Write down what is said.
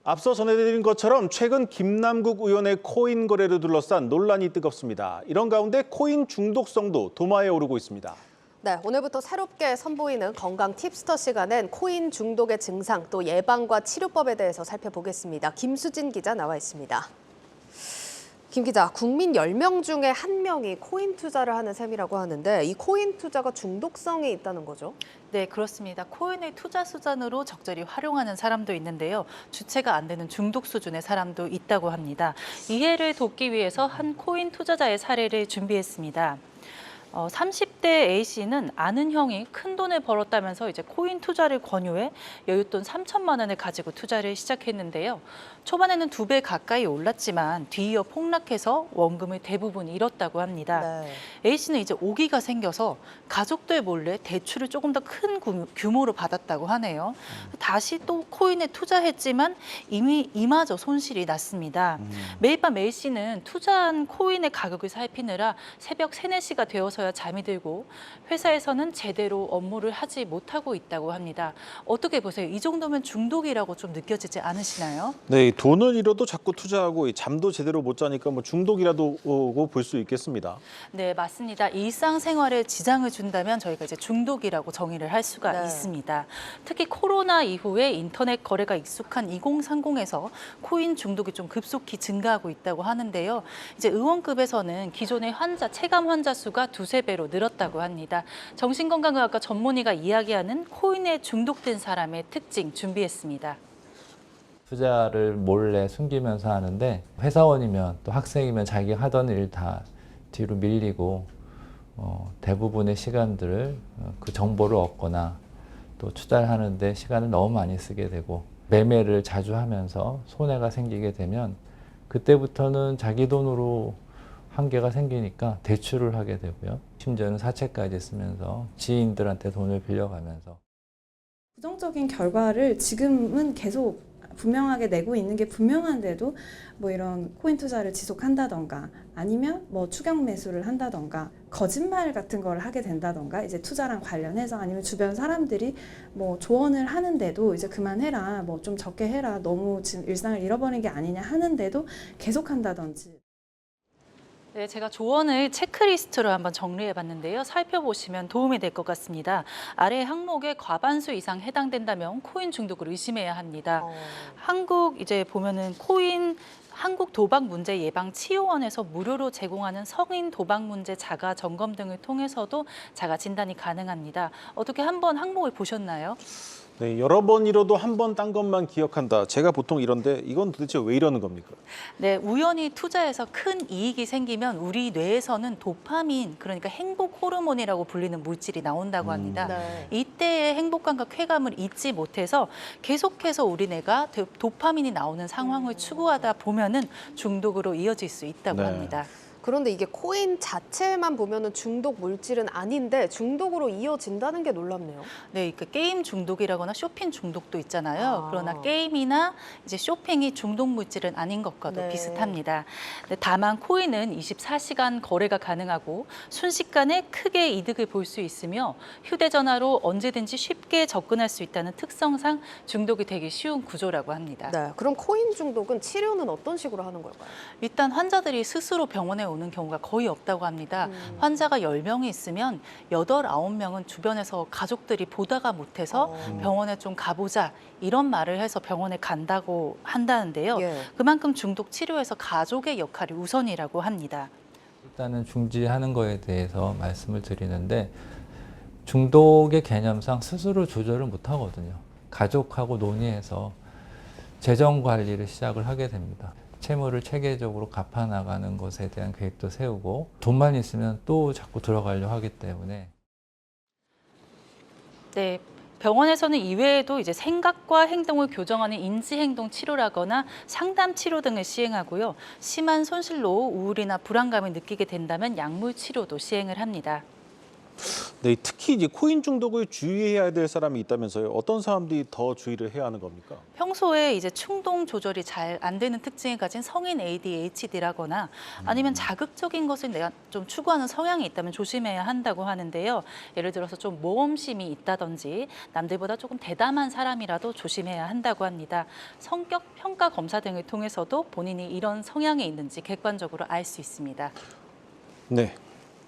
앞서 전해드린 것처럼 최근 김남국 의원의 코인 거래를 둘러싼 논란이 뜨겁습니다. 이런 가운데 코인 중독성도 도마에 오르고 있습니다. 네, 오늘부터 새롭게 선보이는 건강 팁스터 시간엔 코인 중독의 증상, 또 예방과 치료법에 대해서 살펴보겠습니다. 김수진 기자 나와 있습니다. 김 기자, 국민 10명 중에 1명이 코인 투자를 하는 셈이라고 하는데 이 코인 투자가 중독성이 있다는 거죠? 네, 그렇습니다. 코인을 투자 수단으로 적절히 활용하는 사람도 있는데요. 주체가 안 되는 중독 수준의 사람도 있다고 합니다. 이해를 돕기 위해서 한 코인 투자자의 사례를 준비했습니다. 30대 A씨는 아는 형이 큰 돈을 벌었다면서 이제 코인 투자를 권유해 여윳돈 3천만 원을 가지고 투자를 시작했는데요. 초반에는 2배 가까이 올랐지만 뒤이어 폭락해서 원금을 대부분 잃었다고 합니다. 네. A씨는 이제 오기가 생겨서 가족들 몰래 대출을 조금 더 큰 규모로 받았다고 하네요. 다시 또 코인에 투자했지만 이미 이마저 손실이 났습니다. 매일 밤 A씨는 투자한 코인의 가격을 살피느라 새벽 3, 4시가 되어서야 잠이 들고 회사에서는 제대로 업무를 하지 못하고 있다고 합니다. 어떻게 보세요? 이 정도면 중독이라고 좀 느껴지지 않으시나요? 네, 돈을 잃어도 자꾸 투자하고 잠도 제대로 못 자니까 중독이라도 볼 수 있겠습니다. 네, 맞습니다. 일상생활에 지장을 준다면 저희가 이제 중독이라고 정의를 할 수가 네. 있습니다. 특히 코로나 이후에 인터넷 거래가 익숙한 2030에서 코인 중독이 좀 급속히 증가하고 있다고 하는데요. 이제 의원급에서는 기존의 체감 환자 수가 2~3배로 늘었다고 합니다. 정신건강의학과 전문의가 이야기하는 코인에 중독된 사람의 특징 준비했습니다. 투자를 몰래 숨기면서 하는데 회사원이면 또 학생이면 자기가 하던 일 다 뒤로 밀리고 대부분의 시간들을 그 정보를 얻거나 또 투자를 하는데 시간을 너무 많이 쓰게 되고 매매를 자주 하면서 손해가 생기게 되면 그때부터는 자기 돈으로 한계가 생기니까 대출을 하게 되고요. 심지어는 사채까지 쓰면서 지인들한테 돈을 빌려가면서 부정적인 결과를 지금은 계속 분명하게 내고 있는 게 분명한데도 뭐 이런 코인 투자를 지속한다던가 아니면 뭐 추격 매수를 한다던가 거짓말 같은 걸 하게 된다던가 이제 투자랑 관련해서 아니면 주변 사람들이 뭐 조언을 하는데도 이제 그만해라 뭐 좀 적게 해라 너무 지금 일상을 잃어버린 게 아니냐 하는데도 계속 한다든지. 네, 제가 조언을 체크리스트로 한번 정리해봤는데요. 살펴보시면 도움이 될 것 같습니다. 아래 항목에 과반수 이상 해당된다면 코인 중독을 의심해야 합니다. 한국 이제 보면은 한국 도박 문제 예방 치료원에서 무료로 제공하는 성인 도박 문제 자가 점검 등을 통해서도 자가 진단이 가능합니다. 어떻게 한번 항목을 보셨나요? 네, 여러 번 잃어도 한 번 딴 것만 기억한다. 제가 보통 이런데 이건 도대체 왜 이러는 겁니까? 네, 우연히 투자해서 큰 이익이 생기면 우리 뇌에서는 도파민, 그러니까 행복 호르몬이라고 불리는 물질이 나온다고 합니다. 네. 이때의 행복감과 쾌감을 잊지 못해서 계속해서 우리 뇌가 도파민이 나오는 상황을 추구하다 보면은 중독으로 이어질 수 있다고 네. 합니다. 그런데 이게 코인 자체만 보면은 중독 물질은 아닌데 중독으로 이어진다는 게 놀랍네요. 네, 그 게임 중독이라거나 쇼핑 중독도 있잖아요. 아. 그러나 게임이나 이제 쇼핑이 중독 물질은 아닌 것과도 네. 비슷합니다. 네, 다만 코인은 24시간 거래가 가능하고 순식간에 크게 이득을 볼 수 있으며 휴대전화로 언제든지 쉽게 접근할 수 있다는 특성상 중독이 되기 쉬운 구조라고 합니다. 네, 그럼 코인 중독은 치료는 어떤 식으로 하는 걸까요? 일단 환자들이 스스로 병원에 오는 경우가 거의 없다고 합니다. 환자가 10명이 있으면 8, 9명은 주변에서 가족들이 보다가 못해서 병원에 좀 가보자 이런 말을 해서 병원에 간다고 한다는데요. 예. 그만큼 중독 치료에서 가족의 역할이 우선이라고 합니다. 일단은 중지하는 거에 대해서 말씀을 드리는데 중독의 개념상 스스로 조절을 못 하거든요. 가족하고 논의해서 재정 관리를 시작을 하게 됩니다. 채무를 체계적으로 갚아나가는 것에 대한 계획도 세우고 돈만 있으면 또 자꾸 들어가려고 하기 때문에 네. 병원에서는 이외에도 이제 생각과 행동을 교정하는 인지행동 치료라거나 상담 치료 등을 시행하고요. 심한 손실로 우울이나 불안감을 느끼게 된다면 약물 치료도 시행을 합니다. 네, 특히 이제 코인 중독을 주의해야 될 사람이 있다면서요. 어떤 사람들이 더 주의를 해야 하는 겁니까? 평소에 이제 충동 조절이 잘 안 되는 특징을 가진 성인 ADHD라거나 아니면 자극적인 것을 내가 좀 추구하는 성향이 있다면 조심해야 한다고 하는데요. 예를 들어서 좀 모험심이 있다든지 남들보다 조금 대담한 사람이라도 조심해야 한다고 합니다. 성격 평가 검사 등을 통해서도 본인이 이런 성향이 있는지 객관적으로 알 수 있습니다. 네,